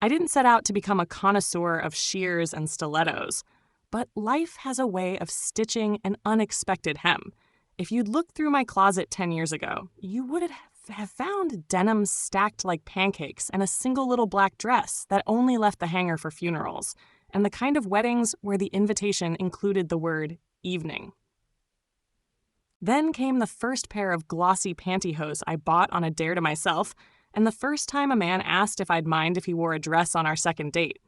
I didn't set out to become a connoisseur of shears and stilettos, but life has a way of stitching an unexpected hem. If you'd looked through my closet 10 years ago, you would have found denim stacked like pancakes and a single little black dress that only left the hanger for funerals, and the kind of weddings where the invitation included the word evening. Then came the first pair of glossy pantyhose I bought on a dare to myself, and the first time a man asked if I'd mind if he wore a dress on our second date.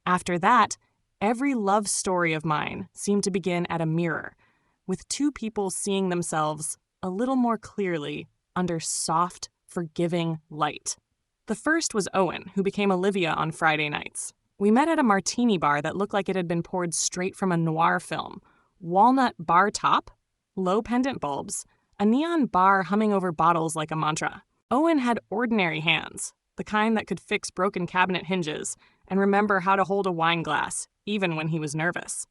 After that, every love story of mine seemed to begin at a mirror, with two people seeing themselves a little more clearly under soft, forgiving light. The first was Owen, who became Olivia on Friday nights. We met at a martini bar that looked like it had been poured straight from a noir film. Walnut bar top, low pendant bulbs, a neon bar humming over bottles like a mantra. Owen had ordinary hands, the kind that could fix broken cabinet hinges and remember how to hold a wine glass, even when he was nervous.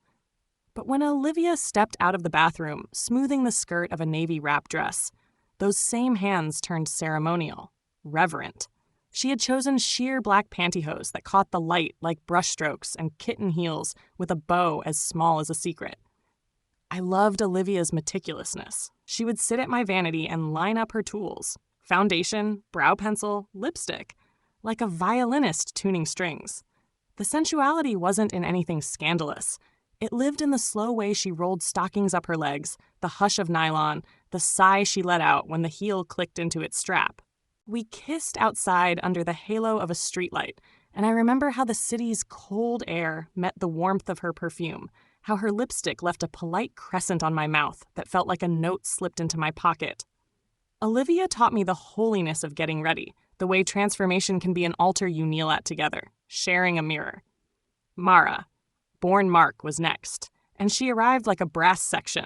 But when Olivia stepped out of the bathroom, smoothing the skirt of a navy wrap dress, those same hands turned ceremonial, reverent. She had chosen sheer black pantyhose that caught the light like brushstrokes and kitten heels with a bow as small as a secret. I loved Olivia's meticulousness. She would sit at my vanity and line up her tools, foundation, brow pencil, lipstick, like a violinist tuning strings. The sensuality wasn't in anything scandalous. It lived in the slow way she rolled stockings up her legs, the hush of nylon, the sigh she let out when the heel clicked into its strap. We kissed outside under the halo of a streetlight, and I remember how the city's cold air met the warmth of her perfume, how her lipstick left a polite crescent on my mouth that felt like a note slipped into my pocket. Olivia taught me the holiness of getting ready, the way transformation can be an altar you kneel at together, sharing a mirror. Mara, born Mark, was next, and she arrived like a brass section.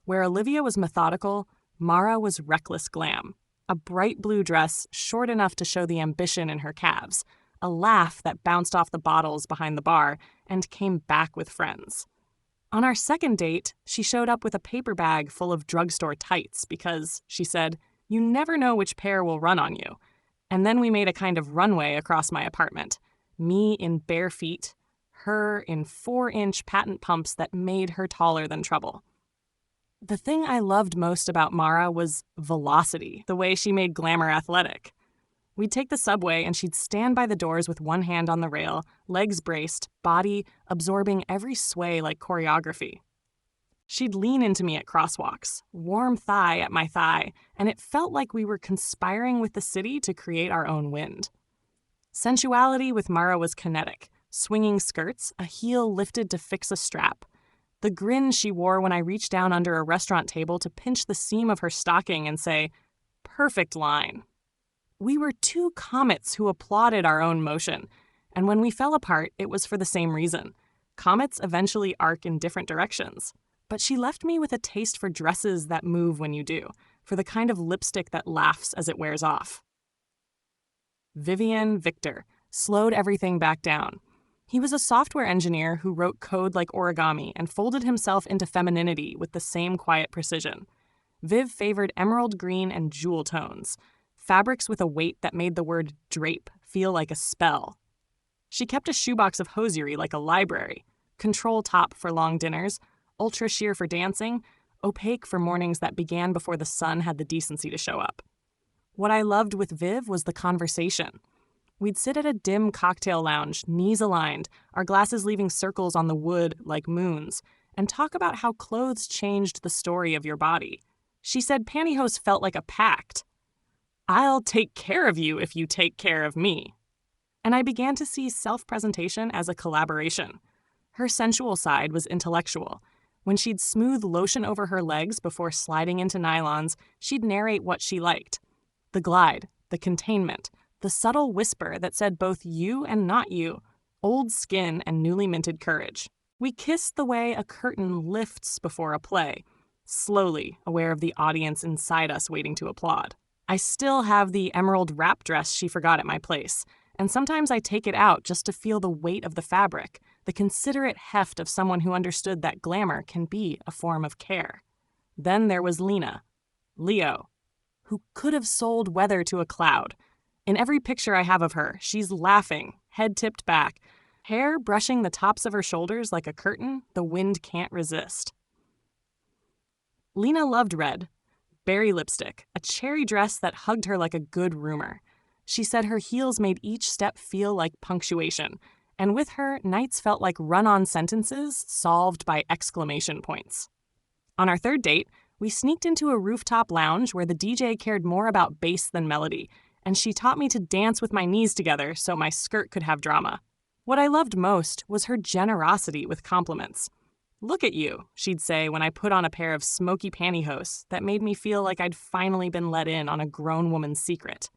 Where Olivia was methodical, Mara was reckless glam. A bright blue dress short enough to show the ambition in her calves, a laugh that bounced off the bottles behind the bar and came back with friends. On our second date, she showed up with a paper bag full of drugstore tights because, she said, you never know which pair will run on you. And then we made a kind of runway across my apartment, me in bare feet, her in 4-inch patent pumps that made her taller than trouble. The thing I loved most about Mara was velocity, the way she made glamour athletic. We'd take the subway and she'd stand by the doors with one hand on the rail, legs braced, body absorbing every sway like choreography. She'd lean into me at crosswalks, warm thigh at my thigh, and it felt like we were conspiring with the city to create our own wind. Sensuality with Mara was kinetic, swinging skirts, a heel lifted to fix a strap. The grin she wore when I reached down under a restaurant table to pinch the seam of her stocking and say, "Perfect line." We were two comets who applauded our own motion, and when we fell apart, it was for the same reason. Comets eventually arc in different directions. But she left me with a taste for dresses that move when you do, for the kind of lipstick that laughs as it wears off. Vivian Victor slowed everything back down. He was a software engineer who wrote code like origami and folded himself into femininity with the same quiet precision. Viv favored emerald green and jewel tones, fabrics with a weight that made the word drape feel like a spell. She kept a shoebox of hosiery like a library, control top for long dinners, ultra sheer for dancing, opaque for mornings that began before the sun had the decency to show up. What I loved with Viv was the conversation. We'd sit at a dim cocktail lounge, knees aligned, our glasses leaving circles on the wood like moons, and talk about how clothes changed the story of your body. She said pantyhose felt like a pact. I'll take care of you if you take care of me. And I began to see self-presentation as a collaboration. Her sensual side was intellectual. When she'd smooth lotion over her legs before sliding into nylons, she'd narrate what she liked. The glide, the containment, the subtle whisper that said both you and not you, old skin and newly minted courage. We kissed the way a curtain lifts before a play, slowly aware of the audience inside us waiting to applaud. I still have the emerald wrap dress she forgot at my place, and sometimes I take it out just to feel the weight of the fabric, the considerate heft of someone who understood that glamour can be a form of care. Then there was Lena, Leo, who could have sold weather to a cloud. In every picture I have of her, she's laughing, head tipped back, hair brushing the tops of her shoulders like a curtain the wind can't resist. Lena loved red, berry lipstick, a cherry dress that hugged her like a good roomer. She said her heels made each step feel like punctuation, and with her, nights felt like run-on sentences solved by exclamation points. On our third date, we sneaked into a rooftop lounge where the DJ cared more about bass than melody, and she taught me to dance with my knees together so my skirt could have drama. What I loved most was her generosity with compliments. "Look at you," she'd say when I put on a pair of smoky pantyhose that made me feel like I'd finally been let in on a grown woman's secret.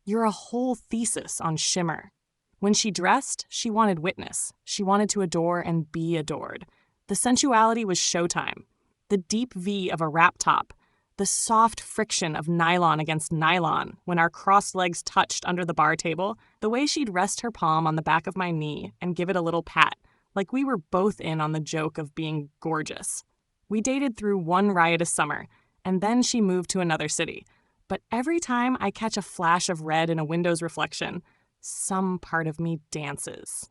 "You're a whole thesis on shimmer." When she dressed, she wanted witness. She wanted to adore and be adored. The sensuality was showtime. The deep V of a wrap top, the soft friction of nylon against nylon when our crossed legs touched under the bar table, the way she'd rest her palm on the back of my knee and give it a little pat, like we were both in on the joke of being gorgeous. We dated through one riotous summer, and then she moved to another city. But every time I catch a flash of red in a window's reflection, some part of me dances.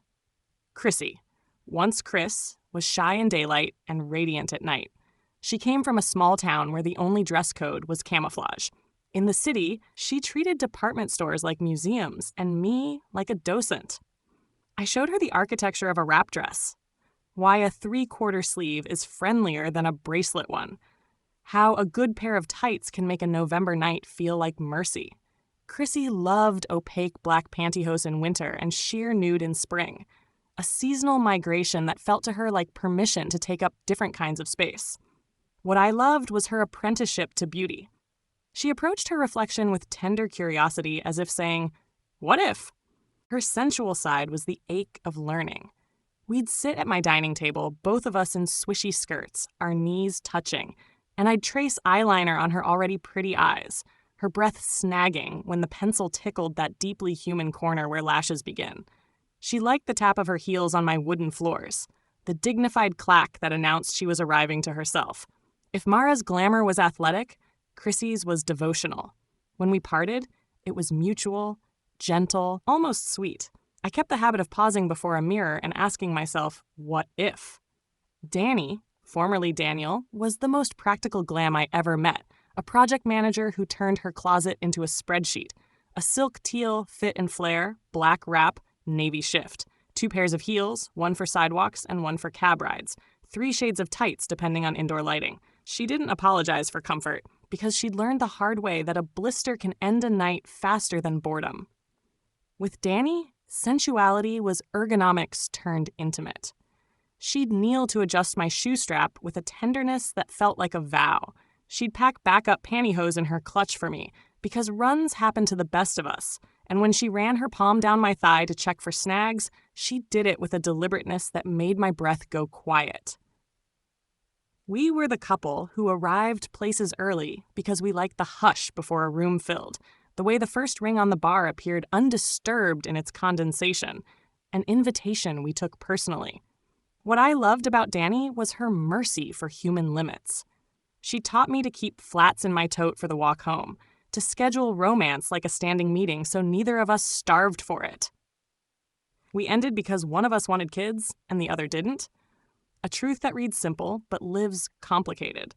Chrissy, once Chris, was shy in daylight and radiant at night. She came from a small town where the only dress code was camouflage. In the city, she treated department stores like museums and me like a docent. I showed her the architecture of a wrap dress, why a 3/4 sleeve is friendlier than a bracelet one, how a good pair of tights can make a November night feel like mercy. Chrissy loved opaque black pantyhose in winter and sheer nude in spring, a seasonal migration that felt to her like permission to take up different kinds of space. What I loved was her apprenticeship to beauty. She approached her reflection with tender curiosity, as if saying, "What if?" Her sensual side was the ache of learning. We'd sit at my dining table, both of us in swishy skirts, our knees touching, and I'd trace eyeliner on her already pretty eyes, her breath snagging when the pencil tickled that deeply human corner where lashes begin. She liked the tap of her heels on my wooden floors, the dignified clack that announced she was arriving to herself. If Mara's glamour was athletic, Chrissy's was devotional. When we parted, it was mutual, gentle, almost sweet. I kept the habit of pausing before a mirror and asking myself, what if? Danny, formerly Daniel, was the most practical glam I ever met, a project manager who turned her closet into a spreadsheet. A silk teal fit and flare, black wrap, navy shift. 2 pairs of heels, one for sidewalks and one for cab rides. 3 shades of tights depending on indoor lighting. She didn't apologize for comfort because she'd learned the hard way that a blister can end a night faster than boredom. With Danny, sensuality was ergonomics turned intimate. She'd kneel to adjust my shoe strap with a tenderness that felt like a vow. She'd pack backup pantyhose in her clutch for me because runs happen to the best of us, and when she ran her palm down my thigh to check for snags, she did it with a deliberateness that made my breath go quiet. We were the couple who arrived places early because we liked the hush before a room filled, the way the first ring on the bar appeared undisturbed in its condensation, an invitation we took personally. What I loved about Danny was her mercy for human limits. She taught me to keep flats in my tote for the walk home, to schedule romance like a standing meeting so neither of us starved for it. We ended because one of us wanted kids and the other didn't. A truth that reads simple but lives complicated.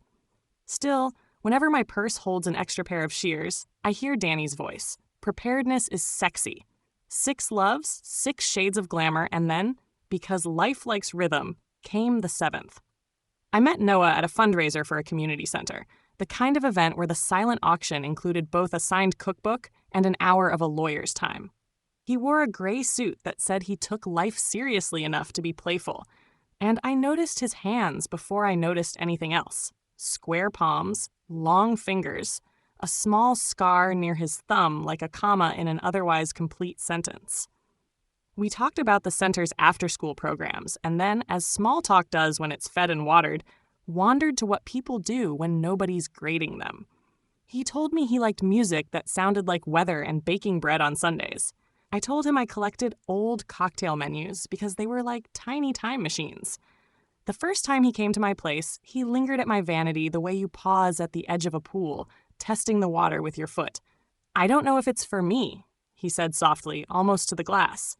Still, whenever my purse holds an extra pair of shears, I hear Danny's voice. Preparedness is sexy. 6 loves, 6 shades of glamour, and then, because life likes rhythm, came the 7th. I met Noah at a fundraiser for a community center, the kind of event where the silent auction included both a signed cookbook and an hour of a lawyer's time. He wore a gray suit that said he took life seriously enough to be playful, and I noticed his hands before I noticed anything else. Square palms, long fingers, a small scar near his thumb like a comma in an otherwise complete sentence. We talked about the center's after-school programs, and then, as small talk does when it's fed and watered, wandered to what people do when nobody's grading them. He told me he liked music that sounded like weather and baking bread on Sundays. I told him I collected old cocktail menus because they were like tiny time machines. The first time he came to my place, he lingered at my vanity the way you pause at the edge of a pool, testing the water with your foot. "I don't know if it's for me," he said softly, almost to the glass.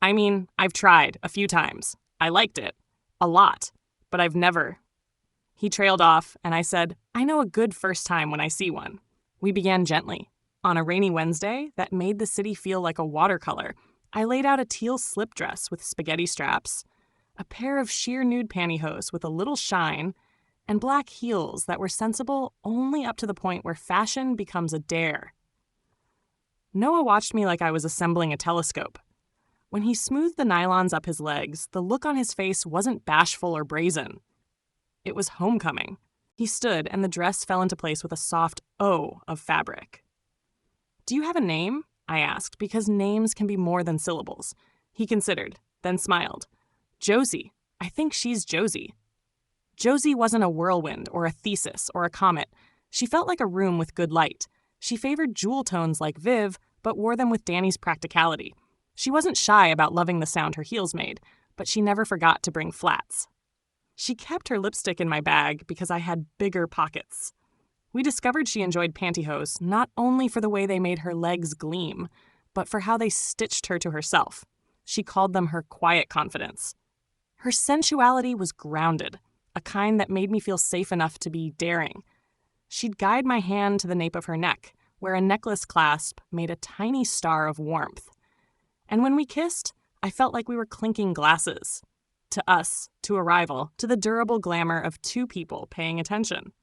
I mean, I've tried a few times. I liked it. A lot. But I've never. He trailed off, and I said, I know a good first time when I see one. We began gently. On a rainy Wednesday that made the city feel like a watercolor, I laid out a teal slip dress with spaghetti straps, a pair of sheer nude pantyhose with a little shine, and black heels that were sensible only up to the point where fashion becomes a dare. Noah watched me like I was assembling a telescope. When he smoothed the nylons up his legs, the look on his face wasn't bashful or brazen. It was homecoming. He stood, and the dress fell into place with a soft O of fabric. Do you have a name? I asked, because names can be more than syllables. He considered, then smiled. Josie. I think she's Josie. Josie wasn't a whirlwind or a thesis or a comet. She felt like a room with good light. She favored jewel tones like Viv, but wore them with Danny's practicality. She wasn't shy about loving the sound her heels made, but she never forgot to bring flats. She kept her lipstick in my bag because I had bigger pockets. We discovered she enjoyed pantyhose not only for the way they made her legs gleam, but for how they stitched her to herself. She called them her quiet confidence. Her sensuality was grounded, a kind that made me feel safe enough to be daring. She'd guide my hand to the nape of her neck, where a necklace clasp made a tiny star of warmth. And when we kissed, I felt like we were clinking glasses. To us, to a rival, to the durable glamour of two people paying attention.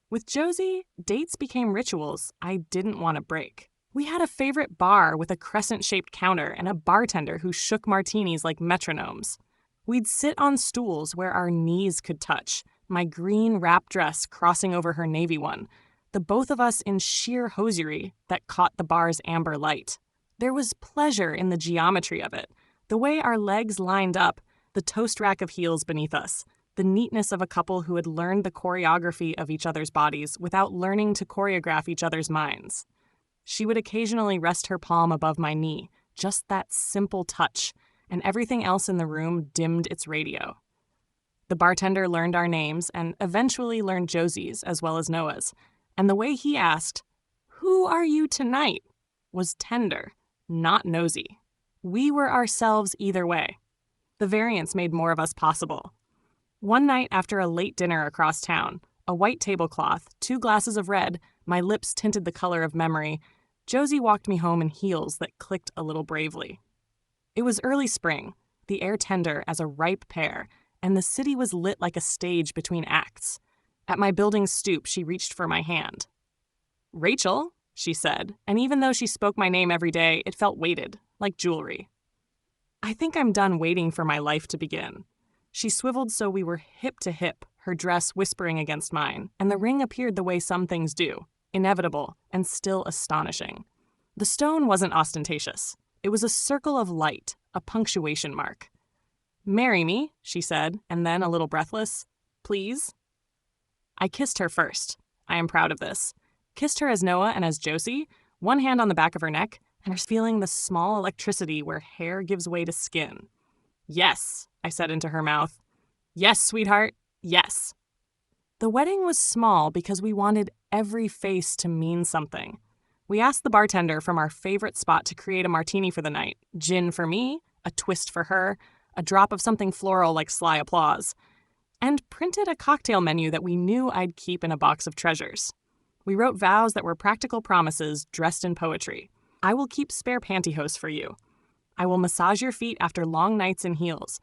With Josie, dates became rituals I didn't want to break. We had a favorite bar with a crescent-shaped counter and a bartender who shook martinis like metronomes. We'd sit on stools where our knees could touch, my green wrap dress crossing over her navy one, the both of us in sheer hosiery that caught the bar's amber light. There was pleasure in the geometry of it, the way our legs lined up, the toast rack of heels beneath us, the neatness of a couple who had learned the choreography of each other's bodies without learning to choreograph each other's minds. She would occasionally rest her palm above my knee, just that simple touch, and everything else in the room dimmed its radio. The bartender learned our names and eventually learned Josie's as well as Noah's, and the way he asked, "Who are you tonight?" was tender, not nosy. We were ourselves either way. The variance made more of us possible. One night after a late dinner across town, a white tablecloth, 2 glasses of red, my lips tinted the color of memory, Josie walked me home in heels that clicked a little bravely. It was early spring, the air tender as a ripe pear, and the city was lit like a stage between acts. At my building's stoop, she reached for my hand. "Rachael," she said, and even though she spoke my name every day, it felt weighted, like jewelry. I think I'm done waiting for my life to begin. She swiveled so we were hip to hip, her dress whispering against mine, and the ring appeared the way some things do, inevitable and still astonishing. The stone wasn't ostentatious. It was a circle of light, a punctuation mark. "Marry me," she said, and then, a little breathless, "Please?" I kissed her first. I am proud of this. Kissed her as Noah and as Josie, one hand on the back of her neck, and her feeling the small electricity where hair gives way to skin. "Yes," I said into her mouth. "Yes, sweetheart, yes." The wedding was small because we wanted every face to mean something. We asked the bartender from our favorite spot to create a martini for the night, gin for me, a twist for her, a drop of something floral like sly applause, and printed a cocktail menu that we knew I'd keep in a box of treasures. We wrote vows that were practical promises dressed in poetry. I will keep spare pantyhose for you. I will massage your feet after long nights in heels.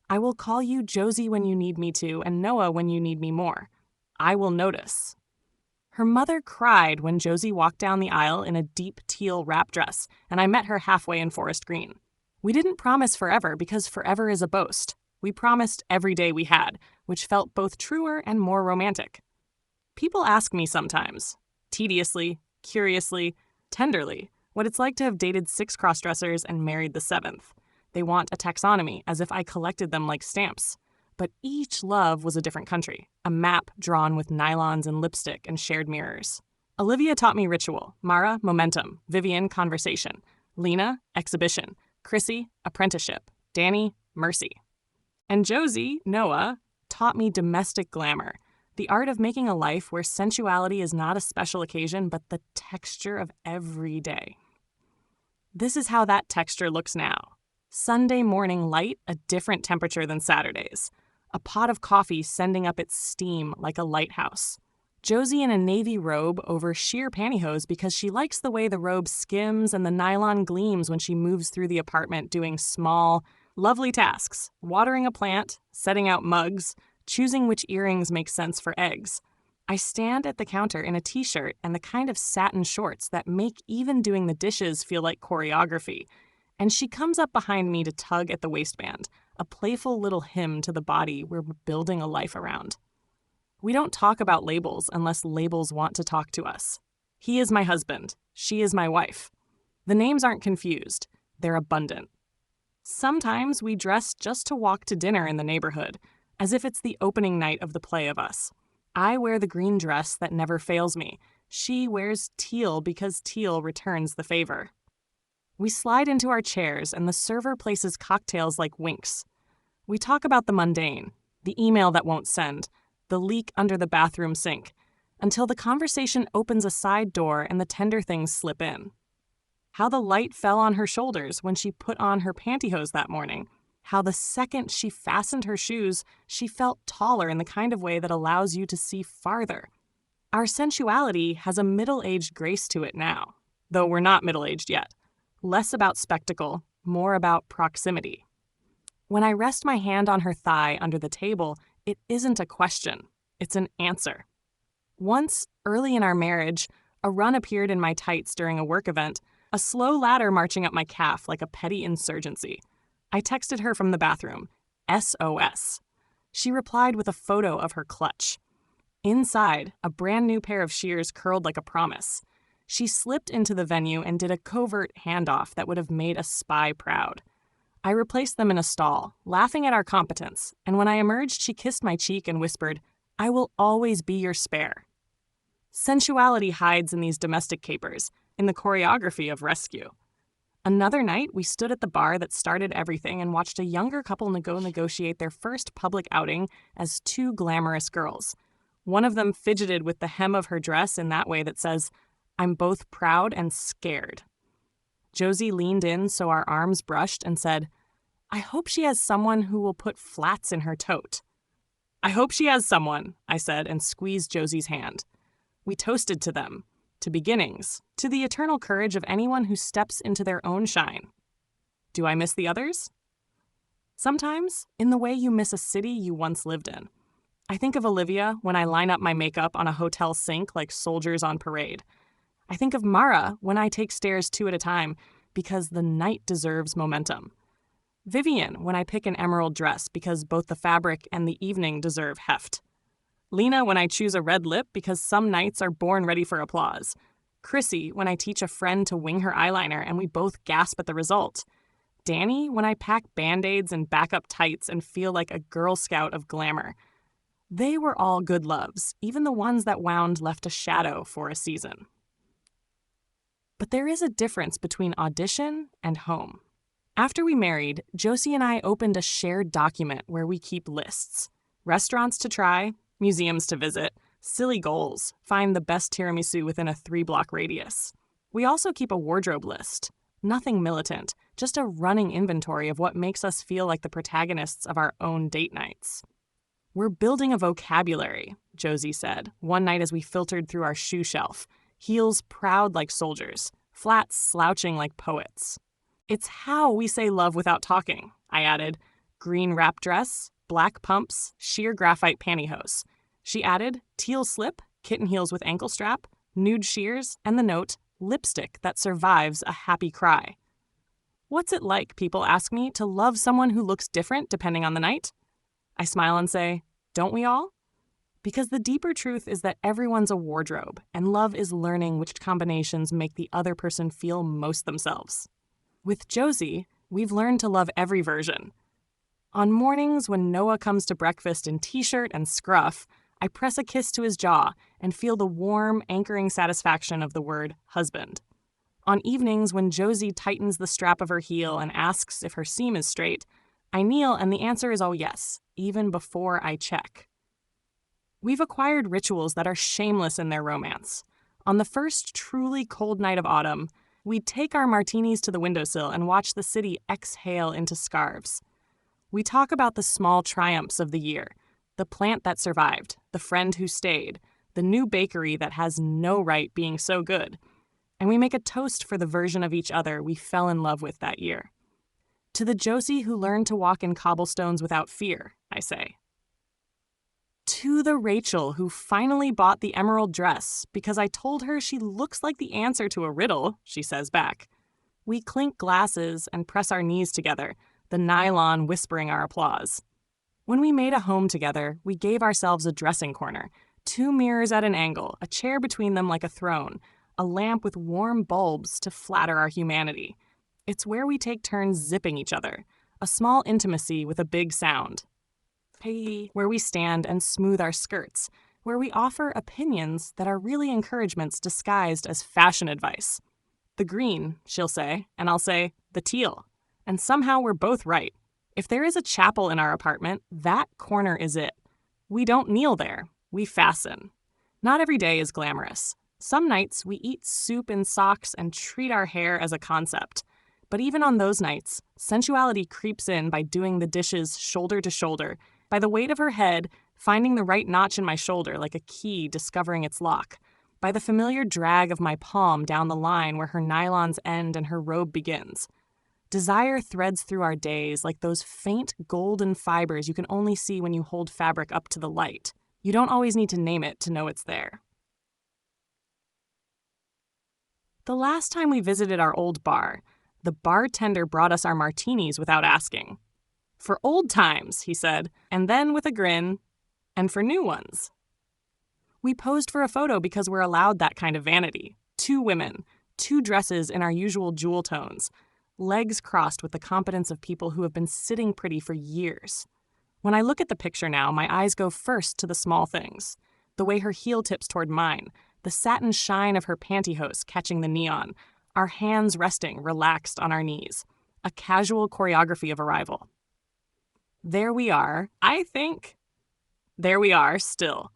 I will call you Josie when you need me to, and Noah when you need me more. I will notice. Her mother cried when Josie walked down the aisle in a deep teal wrap dress, and I met her halfway in forest green. We didn't promise forever because forever is a boast. We promised every day we had, which felt both truer and more romantic. People ask me sometimes, tediously, curiously, tenderly, what it's like to have dated 6 crossdressers and married the 7th. They want a taxonomy, as if I collected them like stamps. But each love was a different country, a map drawn with nylons and lipstick and shared mirrors. Olivia taught me ritual, Mara, momentum, Vivian, conversation, Lena, exhibition, Chrissy, apprenticeship, Danny, mercy. And Josie, Noah, taught me domestic glamour, the art of making a life where sensuality is not a special occasion but the texture of every day. This is how that texture looks now. Sunday morning light a different temperature than Saturday's. A pot of coffee sending up its steam like a lighthouse. Josie in a navy robe over sheer pantyhose because she likes the way the robe skims and the nylon gleams when she moves through the apartment doing small, lovely tasks, watering a plant, setting out mugs, choosing which earrings make sense for eggs. I stand at the counter in a t-shirt and the kind of satin shorts that make even doing the dishes feel like choreography. And she comes up behind me to tug at the waistband, a playful little hymn to the body we're building a life around. We don't talk about labels unless labels want to talk to us. He is my husband. She is my wife. The names aren't confused. They're abundant. Sometimes we dress just to walk to dinner in the neighborhood, as if it's the opening night of the play of us. I wear the green dress that never fails me. She wears teal because teal returns the favor. We slide into our chairs and the server places cocktails like winks. We talk about the mundane, the email that won't send, the leak under the bathroom sink, until the conversation opens a side door and the tender things slip in. How the light fell on her shoulders when she put on her pantyhose that morning. How the second she fastened her shoes, she felt taller in the kind of way that allows you to see farther. Our sensuality has a middle-aged grace to it now, though we're not middle-aged yet. Less about spectacle, more about proximity. When I rest my hand on her thigh under the table, it isn't a question, it's an answer. Once, early in our marriage, a run appeared in my tights during a work event, a slow ladder marching up my calf like a petty insurgency. I texted her from the bathroom, SOS. She replied with a photo of her clutch. Inside, a brand new pair of shears curled like a promise. She slipped into the venue and did a covert handoff that would have made a spy proud. I replaced them in a stall, laughing at our competence, and when I emerged, she kissed my cheek and whispered, "I will always be your spare." Sensuality hides in these domestic capers, in the choreography of rescue. Another night, we stood at the bar that started everything and watched a younger couple negotiate their first public outing as two glamorous girls. One of them fidgeted with the hem of her dress in that way that says, "I'm both proud and scared." Josie leaned in so our arms brushed and said, "I hope she has someone who will put flats in her tote." "I hope she has someone," I said and squeezed Josie's hand. We toasted to them, to beginnings, to the eternal courage of anyone who steps into their own shine. Do I miss the others? Sometimes, in the way you miss a city you once lived in. I think of Olivia when I line up my makeup on a hotel sink like soldiers on parade. I think of Mara when I take stairs 2 at a time because the night deserves momentum. Vivian when I pick an emerald dress because both the fabric and the evening deserve heft. Lena when I choose a red lip because some nights are born ready for applause. Chrissy when I teach a friend to wing her eyeliner and we both gasp at the result. Danny when I pack Band-Aids and backup tights and feel like a Girl Scout of glamour. They were all good loves, even the ones that wound left a shadow for a season. But there is a difference between audition and home. After we married, Josie and I opened a shared document where we keep lists. Restaurants to try, museums to visit, silly goals, find the best tiramisu within a 3-block radius. We also keep a wardrobe list. Nothing militant, just a running inventory of what makes us feel like the protagonists of our own date nights. "We're building a vocabulary," Josie said, one night as we filtered through our shoe shelf. Heels proud like soldiers, flats slouching like poets. "It's how we say love without talking," I added. Green wrap dress, black pumps, sheer graphite pantyhose. She added teal slip, kitten heels with ankle strap, nude shears, and the note, lipstick that survives a happy cry. What's it like, people ask me, to love someone who looks different depending on the night? I smile and say, don't we all? Because the deeper truth is that everyone's a wardrobe, and love is learning which combinations make the other person feel most themselves. With Josie, we've learned to love every version. On mornings when Noah comes to breakfast in t-shirt and scruff, I press a kiss to his jaw and feel the warm, anchoring satisfaction of the word husband. On evenings when Josie tightens the strap of her heel and asks if her seam is straight, I kneel and the answer is all yes, even before I check. We've acquired rituals that are shameless in their romance. On the first truly cold night of autumn, We'd take our martinis to the windowsill and watch the city exhale into scarves. We talk about the small triumphs of the year, the plant that survived, the friend who stayed, the new bakery that has no right being so good. And we make a toast for the version of each other we fell in love with that year. To the Josie who learned to walk in cobblestones without fear, I say. To the Rachael who finally bought the emerald dress because I told her she looks like the answer to a riddle, she says back. We clink glasses and press our knees together, the nylon whispering our applause. When we made a home together, we gave ourselves a dressing corner, 2 mirrors at an angle, a chair between them like a throne, a lamp with warm bulbs to flatter our humanity. It's where we take turns zipping each other, a small intimacy with a big sound. Hey, where we stand and smooth our skirts, where we offer opinions that are really encouragements disguised as fashion advice. The green, she'll say, and I'll say, the teal. And somehow we're both right. If there is a chapel in our apartment, that corner is it. We don't kneel there, we fasten. Not every day is glamorous. Some nights we eat soup in socks and treat our hair as a concept. But even on those nights, sensuality creeps in by doing the dishes shoulder to shoulder, by the weight of her head, finding the right notch in my shoulder like a key discovering its lock, by the familiar drag of my palm down the line where her nylons end and her robe begins. Desire threads through our days like those faint golden fibers you can only see when you hold fabric up to the light. You don't always need to name it to know it's there. The last time we visited our old bar, the bartender brought us our martinis without asking. For old times, he said, and then with a grin, and for new ones. We posed for a photo because we're allowed that kind of vanity. 2 women, 2 dresses in our usual jewel tones, legs crossed with the competence of people who have been sitting pretty for years. When I look at the picture now, my eyes go first to the small things. The way her heel tips toward mine, the satin shine of her pantyhose catching the neon, our hands resting, relaxed on our knees. A casual choreography of arrival. There we are, I think. There we are, still.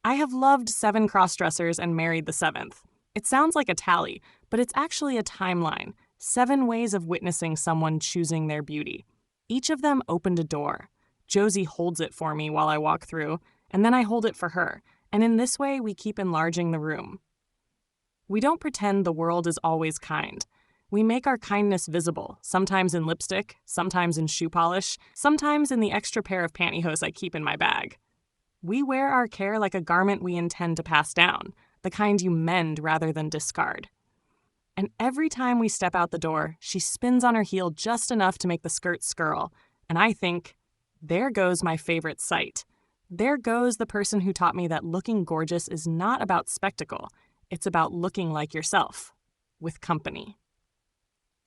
I have loved 7 crossdressers and married the 7th. It sounds like a tally, but it's actually a timeline. 7 ways of witnessing someone choosing their beauty. Each of them opened a door. Josie holds it for me while I walk through, and then I hold it for her, and in this way we keep enlarging the room. We don't pretend the world is always kind. We make our kindness visible, sometimes in lipstick, sometimes in shoe polish, sometimes in the extra pair of pantyhose I keep in my bag. We wear our care like a garment we intend to pass down, the kind you mend rather than discard. And every time we step out the door, she spins on her heel just enough to make the skirt skirl, and I think, there goes my favorite sight. There goes the person who taught me that looking gorgeous is not about spectacle, it's about looking like yourself, with company.